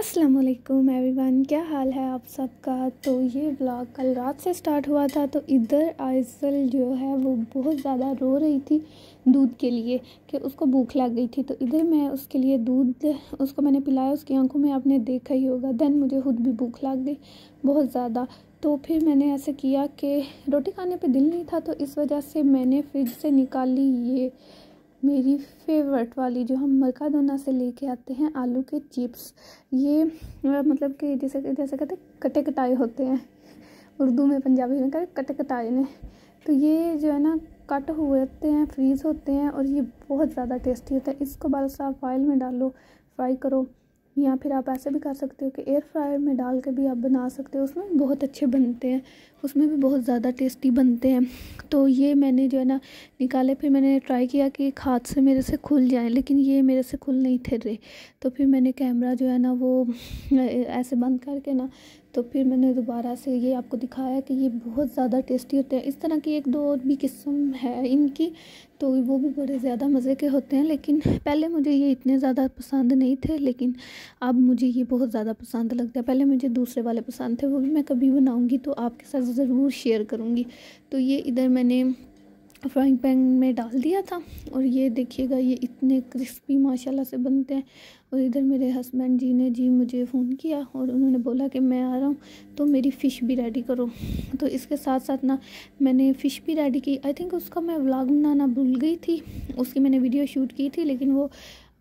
अस्सलाम वालेकुम एवरीवन, क्या हाल है आप सबका। तो ये व्लॉग कल रात से स्टार्ट हुआ था। तो इधर आइसल जो है वो बहुत ज़्यादा रो रही थी दूध के लिए कि उसको भूख लग गई थी। तो इधर मैं उसके लिए दूध उसको मैंने पिलाया, उसकी आंखों में आपने देखा ही होगा। देन मुझे खुद भी भूख लग गई बहुत ज़्यादा। तो फिर मैंने ऐसे किया कि रोटी खाने पे दिल नहीं था, तो इस वजह से मैंने फ्रिज से निकाली ये मेरी फेवरेट वाली जो हम मरकाडोना से लेके आते हैं आलू के चिप्स। ये मतलब कि जैसे कहते हैं कटे कटाए होते हैं, उर्दू में पंजाबी में कहते कटे कटाए ने। तो ये जो है ना कट हुए होते हैं, फ्रीज़ होते हैं और ये बहुत ज़्यादा टेस्टी होता है। इसको बस आप ऑयल में डालो, फ्राई करो, या फिर आप ऐसे भी कर सकते हो कि एयर फ्रायर में डाल के भी आप बना सकते हो। उसमें बहुत अच्छे बनते हैं, उसमें भी बहुत ज़्यादा टेस्टी बनते हैं। तो ये मैंने जो है ना निकाले, फिर मैंने ट्राई किया कि हाथ से मेरे से खुल जाए, लेकिन ये मेरे से खुल नहीं थे रहे। तो फिर मैंने कैमरा जो है ना वो ऐसे बंद करके ना, तो फिर मैंने दोबारा से ये आपको दिखाया कि ये बहुत ज़्यादा टेस्टी होते हैं। इस तरह की एक दो और भी किस्म है इनकी, तो वो भी बड़े ज़्यादा मज़े के होते हैं। लेकिन पहले मुझे ये इतने ज़्यादा पसंद नहीं थे, लेकिन अब मुझे ये बहुत ज़्यादा पसंद लगता है। पहले मुझे दूसरे वाले पसंद थे, वो भी मैं कभी बनाऊंगी तो आपके साथ ज़रूर शेयर करूंगी। तो ये इधर मैंने फ्राइंग पैन में डाल दिया था और ये देखिएगा ये इतने क्रिस्पी माशाल्लाह से बनते हैं। और इधर मेरे हस्बैंड जी ने मुझे फ़ोन किया और उन्होंने बोला कि मैं आ रहा हूँ तो मेरी फ़िश भी रेडी करो। तो इसके साथ साथ ना मैंने फ़िश भी रेडी की। आई थिंक उसका मैं व्लॉग बनाना भूल गई थी, उसकी मैंने वीडियो शूट की थी, लेकिन वो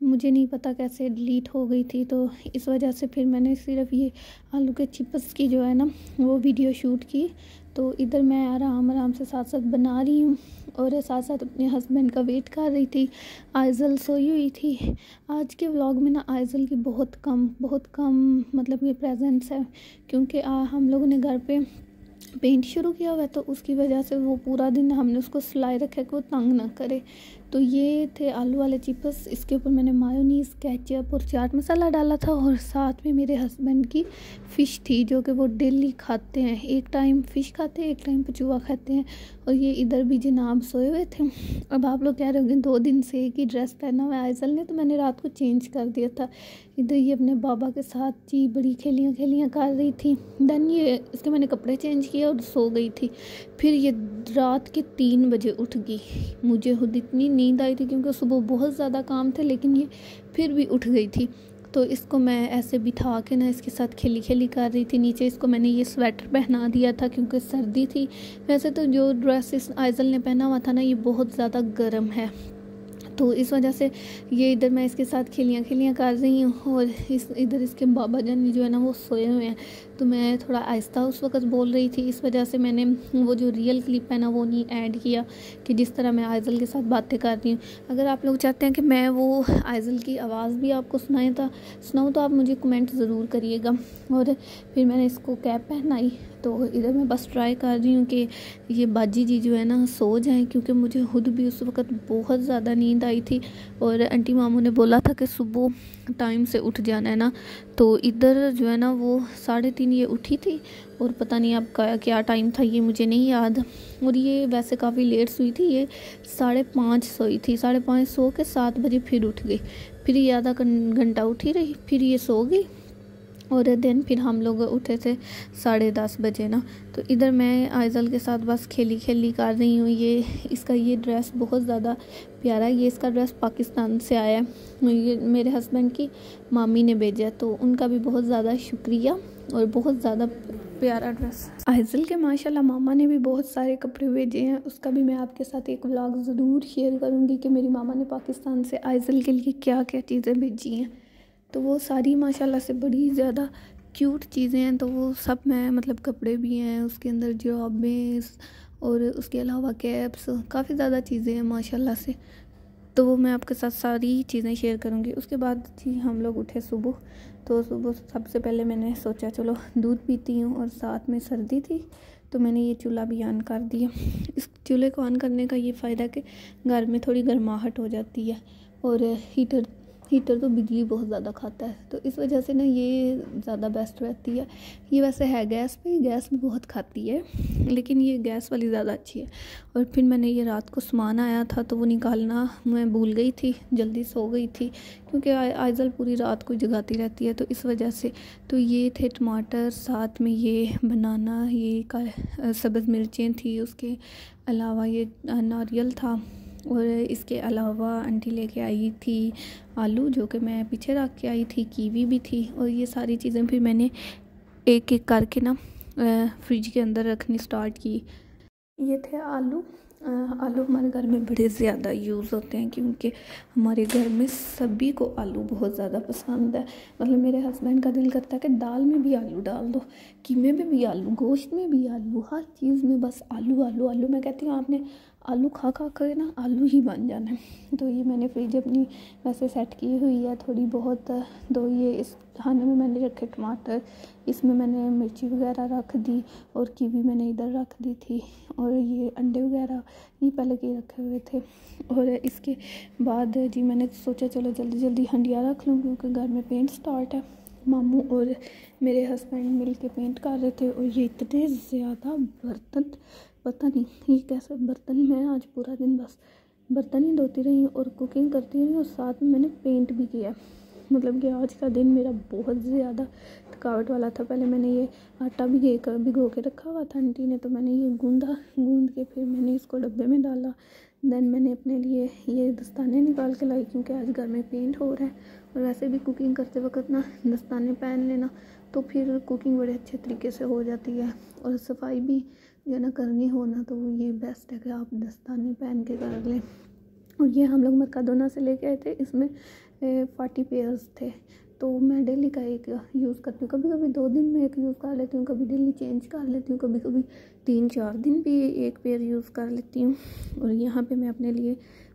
मुझे नहीं पता कैसे डिलीट हो गई थी। तो इस वजह से फिर मैंने सिर्फ ये आलू के चिप्स की जो है ना वो वीडियो शूट की। तो इधर मैं आराम से साथ साथ बना रही हूँ और साथ साथ अपने हस्बैंड का वेट कर रही थी। आइज़ल सोई हुई थी। आज के व्लॉग में ना आइज़ल की बहुत कम मतलब ये प्रेजेंस है, क्योंकि हम लोगों ने घर पे पेंट शुरू किया हुआ है, तो उसकी वजह से वो पूरा दिन हमने उसको सिलाई रखा कि वो तंग ना करे। तो ये थे आलू वाले चिप्स, इसके ऊपर मैंने मायोनीज़, केचप और चाट मसाला डाला था। और साथ में मेरे हस्बैंड की फ़िश थी जो कि वो डेली खाते हैं, एक टाइम फ़िश खाते हैं, एक टाइम पचुआ खाते हैं। और ये इधर भी जनाब सोए हुए थे। अब आप लोग कह रहे होंगे 2 दिन से एक ही ड्रेस पहना हुआ है आइज़ल ने, तो मैंने रात को चेंज कर दिया था। इधर ये अपने बाबा के साथ जी बड़ी खेलियाँ कर रही थी। देन ये इसके मैंने कपड़े चेंज किए और सो गई थी। फिर ये रात के 3 बजे उठ गई। मुझे खुद इतनी नींद आई थी क्योंकि सुबह बहुत ज़्यादा काम थे, लेकिन ये फिर भी उठ गई थी। तो इसको मैं ऐसे बिठा के ना इसके साथ खेली कर रही थी। नीचे इसको मैंने ये स्वेटर पहना दिया था क्योंकि सर्दी थी। वैसे तो जो ड्रेस आइज़ल ने पहना हुआ था ना ये बहुत ज़्यादा गर्म है, तो इस वजह से ये इधर मैं इसके साथ खेलियाँ कर रही हूँ। और इधर इसके बाबा जान जो है ना वो सोए हुए हैं। तो मैं थोड़ा आहिस्ता उस वक्त बोल रही थी, इस वजह से मैंने वो जो रियल क्लिप है ना वो नहीं ऐड किया कि जिस तरह मैं आइज़ल के साथ बातें कर रही हूँ। अगर आप लोग चाहते हैं कि मैं वो आइज़ल की आवाज़ भी आपको सुनाऊँ तो आप मुझे कमेंट ज़रूर करिएगा। और फिर मैंने इसको कैप पहनाई। तो इधर मैं बस ट्राई कर रही हूँ कि ये बाजी जी जो है ना सो जाएं, क्योंकि मुझे खुद भी उस वक्त बहुत ज़्यादा नींद आई थी। और आंटी मामू ने बोला था कि सुबह टाइम से उठ जाना है ना। तो इधर जो है ना वो 3:30 ये उठी थी, और पता नहीं आपका क्या टाइम था ये मुझे नहीं याद। और ये वैसे काफ़ी लेट सोई थी, ये 5:30 सोई थी। 5:30 सो के 7 बजे फिर उठ गई। फिर ये आधा घंटा उठी रही, फिर ये सो गई। और देन फिर हम लोग उठे थे 10:30 बजे ना। तो इधर मैं आइज़ल के साथ बस खेली कर रही हूँ। ये इसका ये ड्रेस बहुत ज़्यादा प्यारा है। ये इसका ड्रेस पाकिस्तान से आया है, ये मेरे हस्बैंड की मामी ने भेजा, तो उनका भी बहुत ज़्यादा शुक्रिया। और बहुत ज़्यादा प्यारा ड्रेस आइज़ल के माशाल्लाह मामा ने भी बहुत सारे कपड़े भेजे हैं। उसका भी मैं आपके साथ एक व्लॉग ज़रूर शेयर करूँगी कि मेरी मामा ने पाकिस्तान से आइज़ल के लिए क्या क्या चीज़ें भेजी हैं। तो वो सारी माशाल्लाह से बड़ी ज़्यादा क्यूट चीज़ें हैं। तो वो सब मैं मतलब कपड़े भी हैं उसके अंदर, जॉबें और उसके अलावा कैप्स, काफ़ी ज़्यादा चीज़ें हैं माशाल्लाह से। तो वो मैं आपके साथ सारी चीज़ें शेयर करूँगी। उसके बाद थी हम लोग उठे सुबह। तो सुबह सबसे पहले मैंने सोचा चलो दूध पीती हूँ, और साथ में सर्दी थी तो मैंने ये चूल्हा भी ऑन कर दिया। इस चूल्हे को ऑन करने का ये फ़ायदा कि घर में थोड़ी गर्माहट हो जाती है। और हीटर तो बिजली बहुत ज़्यादा खाता है, तो इस वजह से ना ये ज़्यादा बेस्ट रहती है। ये वैसे है गैस पे, गैस भी बहुत खाती है, लेकिन ये गैस वाली ज़्यादा अच्छी है। और फिर मैंने ये रात को सामान आया था तो वो निकालना मैं भूल गई थी, जल्दी सो गई थी क्योंकि आइज़ल पूरी रात को जगाती रहती है, तो इस वजह से। तो ये थे टमाटर, साथ में ये बनाना, ये सब्ज़ मिर्चें थी, उसके अलावा ये नारियल था, और इसके अलावा आंटी लेके आई थी आलू जो कि मैं पीछे रख के आई थी, कीवी भी थी। और ये सारी चीज़ें फिर मैंने एक एक करके ना फ्रिज के अंदर रखनी स्टार्ट की। ये थे आलू। आलू हमारे घर में बड़े ज़्यादा यूज़ होते हैं क्योंकि हमारे घर में सभी को आलू बहुत ज़्यादा पसंद है। मतलब मेरे हस्बैंड का दिल करता है कि दाल में भी आलू डाल दो, कीमे में भी आलू, गोश्त में भी आलू, हर चीज़ में बस आलू आलू आलू। मैं कहती हूँ आपने आलू खा खा कर ना आलू ही बन जाना है। तो ये मैंने फ्रिज अपनी वैसे सेट की हुई है थोड़ी बहुत। तो ये इस खाने में मैंने रखे टमाटर, इसमें मैंने मिर्ची वगैरह रख दी, और कीवी मैंने इधर रख दी थी, और ये अंडे वगैरह ये पहले के रखे हुए थे। और इसके बाद जी मैंने सोचा चलो जल्दी जल्दी हंडिया रख लूँ क्योंकि घर में पेंट स्टार्ट है। मामू और मेरे हस्बैंड मिल के पेंट कर रहे थे, और ये इतने ज़्यादा बर्तन, पता नहीं ये कैसे बर्तन, मैं आज पूरा दिन बस बर्तन ही धोती रही और कुकिंग करती रही, और साथ में मैंने पेंट भी किया। मतलब कि आज का दिन मेरा बहुत ज़्यादा थकावट वाला था। पहले मैंने ये आटा भिगो के रखा हुआ था आंटी ने, तो मैंने ये गूंद के फिर मैंने इसको डब्बे में डाला। देन मैंने अपने लिए ये दस्ताने निकाल के लाई क्योंकि आज घर में पेंट हो रहा है, और वैसे भी कुकिंग करते वक्त ना दस्ताने पहन लेना तो फिर कुकिंग बड़े अच्छे तरीके से हो जाती है। और सफाई भी जो है ना करनी हो ना, तो ये बेस्ट है कि आप दस्ताने पहन के कर लें। और ये हम लोग मर्काडोना से लेके आए थे, इसमें 40 पेयर्स थे, तो मैं डेली का एक यूज़ करती हूँ। कभी कभी 2 दिन में एक यूज़ कर लेती हूँ, कभी डेली चेंज कर लेती हूँ, कभी कभी 3-4 दिन भी एक पेयर यूज़ कर लेती हूँ। और यहाँ पे मैं अपने लिए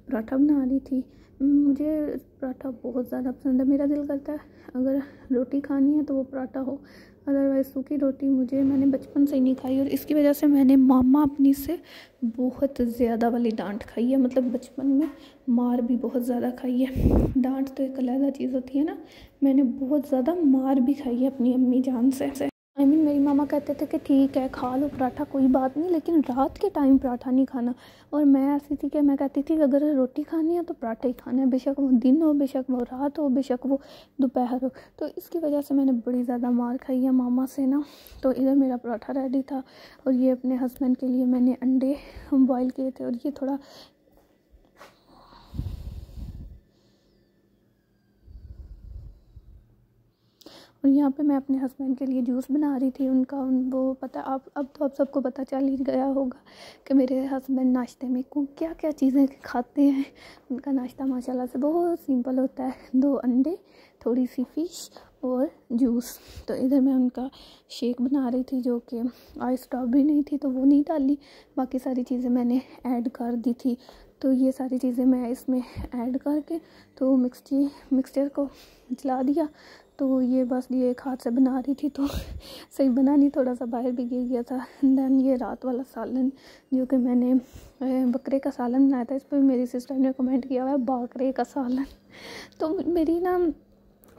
पराठा बना रही थी। मुझे पराठा बहुत ज़्यादा पसंद है। मेरा दिल करता है अगर रोटी खानी है तो वो पराठा हो, अदरवाइज़ सूखी रोटी मैंने बचपन से ही नहीं खाई, और इसकी वजह से मैंने मामा अपनी से बहुत ज़्यादा वाली डांट खाई है। मतलब बचपन में मार भी बहुत ज़्यादा खाई है। डांट तो एक अलग चीज़ होती है ना, मैंने बहुत ज़्यादा मार भी खाई है अपनी अम्मी जान से। मेरी मामा कहते थे कि ठीक है खा लो पराठा, कोई बात नहीं, लेकिन रात के टाइम पराठा नहीं खाना। और मैं ऐसी थी कि मैं कहती थी कि अगर रोटी खानी है तो पराठा ही खाना है, बेशक वो दिन हो, बेशक वो रात हो, बेशक वो दोपहर हो। तो इसकी वजह से मैंने बड़ी ज़्यादा मार खाई है मामा से ना। तो इधर मेरा पराठा रेडी था, और ये अपने हस्बैंड के लिए मैंने अंडे बॉयल किए थे, और ये थोड़ा और यहाँ पे मैं अपने हस्बैंड के लिए जूस बना रही थी। उनका वो पता अब तो आप सबको पता चल ही गया होगा कि मेरे हस्बैंड नाश्ते में क्या क्या चीज़ें खाते हैं। उनका नाश्ता माशाल्लाह से बहुत सिंपल होता है, 2 अंडे, थोड़ी सी फ़िश और जूस। तो इधर मैं उनका शेक बना रही थी, जो कि आज स्ट्रॉबेरी नहीं थी तो वो नहीं डाली, बाकी सारी चीज़ें मैंने ऐड कर दी थी। तो ये सारी चीज़ें मैं इसमें ऐड करके तो मिक्सचर को चला दिया। तो ये बस ये एक हाथ से बना रही थी तो सही बना नहीं, थोड़ा सा बाहर भी गिर गया था। देन ये रात वाला सालन जो कि मैंने बकरे का सालन बनाया था, इस पर मेरी सिस्टर ने कमेंट किया हुआ है बकरे का सालन। तो मेरी ना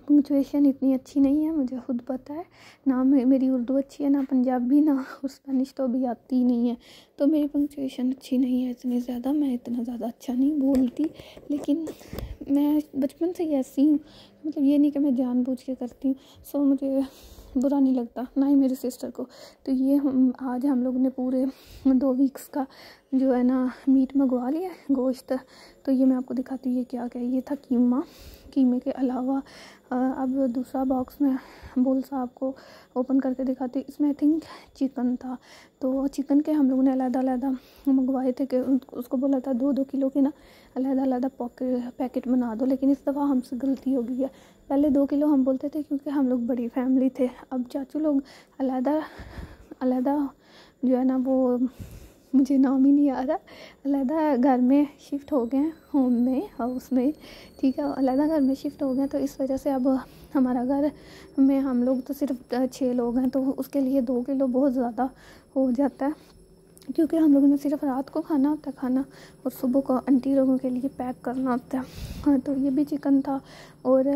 पंक्चुएशन इतनी अच्छी नहीं है, मुझे खुद पता है ना। मेरी उर्दू अच्छी है ना, पंजाबी ना, और स्पेनिश तो अभी आती ही नहीं है, तो मेरी पंक्चुएशन अच्छी नहीं है इतनी ज़्यादा। मैं इतना ज़्यादा अच्छा नहीं बोलती, लेकिन मैं बचपन से ही ऐसी हूँ। मतलब ये नहीं कि मैं जानबूझ के करती हूँ, सो मुझे बुरा नहीं लगता, ना ही मेरी सिस्टर को। तो ये आज हम लोग ने पूरे 2 वीक्स का जो है ना मीट मंगवा लिया, गोश्त। तो ये मैं आपको दिखाती हूँ ये क्या क्या है। ये था कीमे के अलावा अब दूसरा बॉक्स में बोल सा आपको ओपन करके दिखाती हूँ। इसमें आई थिंक चिकन था, तो चिकन के हम लोगों ने अलग-अलग मंगवाए थे कि उसको बोला था 2-2 किलो के ना अलग-अलग पैकेट बना दो, लेकिन इस दफ़ा हमसे गलती हो गई है। पहले 2 किलो हम बोलते थे क्योंकि हम लोग बड़ी फैमिली थे। अब चाचू लोग अलग जो है ना, वो मुझे नाम ही नहीं आ रहा, अलग घर में शिफ्ट हो गए, हाउस में, ठीक है, अलग घर में शिफ्ट हो गए। तो इस वजह से अब हमारा घर में हम लोग तो सिर्फ 6 लोग हैं, तो उसके लिए 2 किलो बहुत ज़्यादा हो जाता है। क्योंकि हम लोगों ने सिर्फ रात को खाना होता है खाना, और सुबह को आंटी लोगों के लिए पैक करना होता है। हाँ, तो ये भी चिकन था, और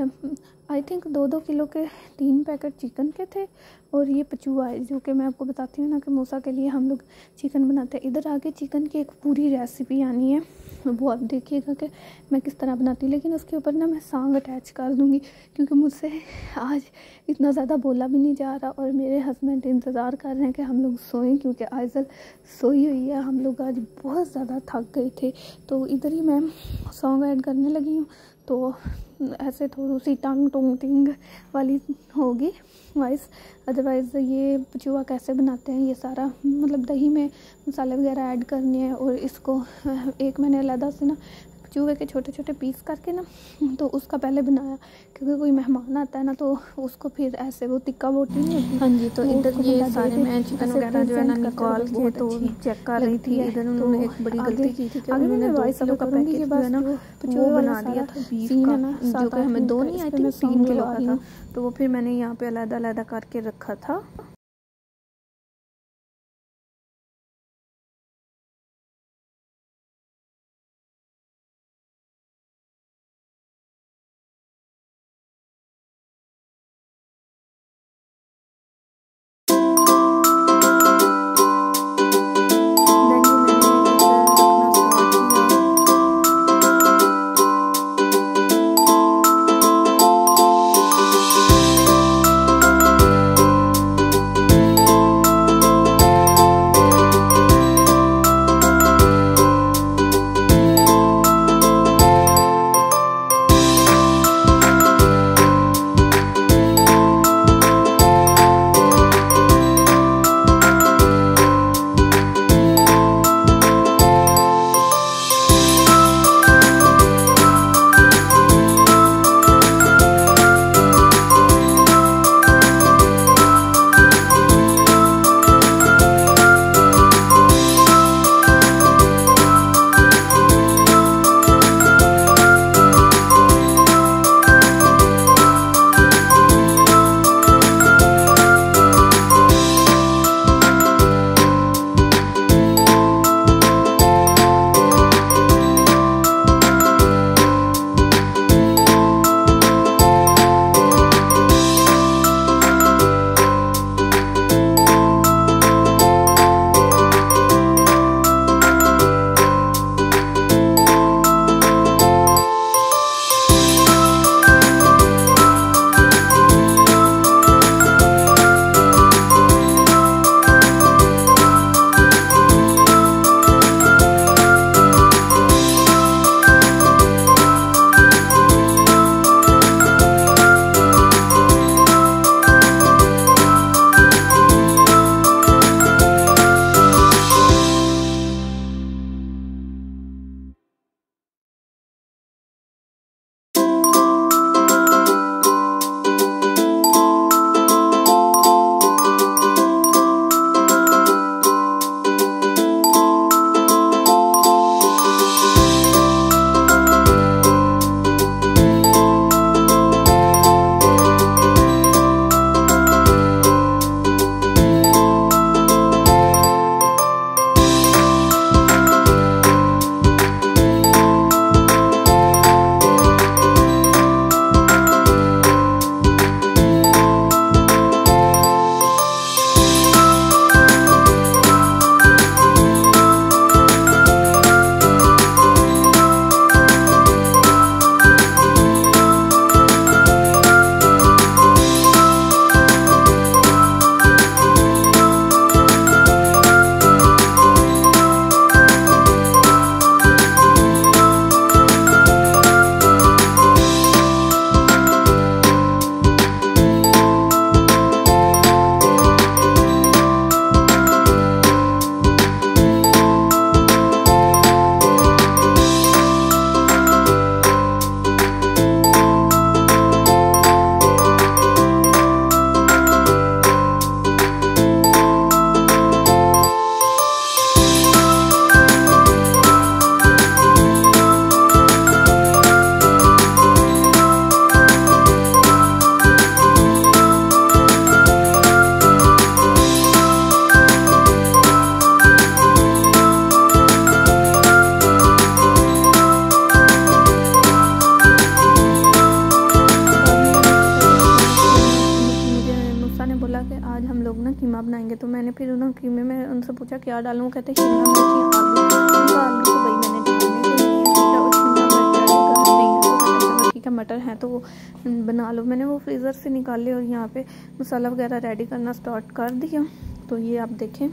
आई थिंक 2-2 किलो के 3 पैकेट चिकन के थे। और ये पचुआ है जो कि मैं आपको बताती हूँ ना कि मूसा के लिए हम लोग चिकन बनाते हैं। इधर आगे चिकन की एक पूरी रेसिपी आनी है, वो आप देखिएगा कि मैं किस तरह बनाती हूँ। लेकिन उसके ऊपर ना मैं सॉन्ग अटैच कर दूँगी, क्योंकि मुझसे आज इतना ज़्यादा बोला भी नहीं जा रहा, और मेरे हस्बैंड इंतज़ार कर रहे हैं कि हम लोग सोएं, क्योंकि आइज़ल सोई हुई है। हम लोग आज बहुत ज़्यादा थक गए थे, तो इधर ही मैं सॉन्ग ऐड करने लगी हूँ। तो ऐसे थोड़ी सी टंग टोंग टिंग वाली होगी वॉइस। अदरवाइज़ ये पचुआ कैसे बनाते हैं, ये सारा मतलब दही में मसाले वगैरह ऐड करने हैं, और इसको एक मैंने अलग से ना चूहे के छोटे छोटे पीस करके ना, तो उसका पहले बनाया, क्योंकि कोई मेहमान आता है ना तो उसको फिर ऐसे वो टिक्का बोटी नहीं होती। हाँ जी, तो इधर ये सारे मैं चिकन वगैरह जो है ना निकाल के तो चेक कर रही थी। इधर उन्होंने एक बड़ी गलती की थी कि उन्होंने 2 किलो का पैकेट जो है ना वो बना दिया था बीफ का, जो कि हमें 2 नहीं, आई थिंक 3 किलो का था। तो वो फिर मैंने यहाँ पे अलग-अलग करके रखा था। आज हम लोग ना कीमा बनाएंगे। तो मैंने फिर उन्होंने कीमे में उनसे पूछा क्या डालूँ, कहते शिमला मिर्च या आलू। उनका आलू तो भाई मैंने डालने को नहीं है, शिमला मिर्च नहीं है, तो कहते चलो ठीक है मटर है तो वो बना लो। मैंने वो फ्रीज़र से निकाले और यहाँ पे मसाला वगैरह रेडी करना स्टार्ट कर दिया। तो ये आप देखें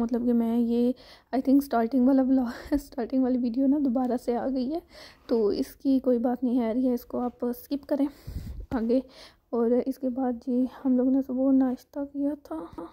मतलब कि मैं ये आई थिंक स्टार्टिंग वाली वीडियो ना दोबारा से आ गई है, तो इसकी कोई बात नहीं है, या इसको आप स्किप करें आगे। और इसके बाद जी हम लोग ने सुबह नाश्ता किया था।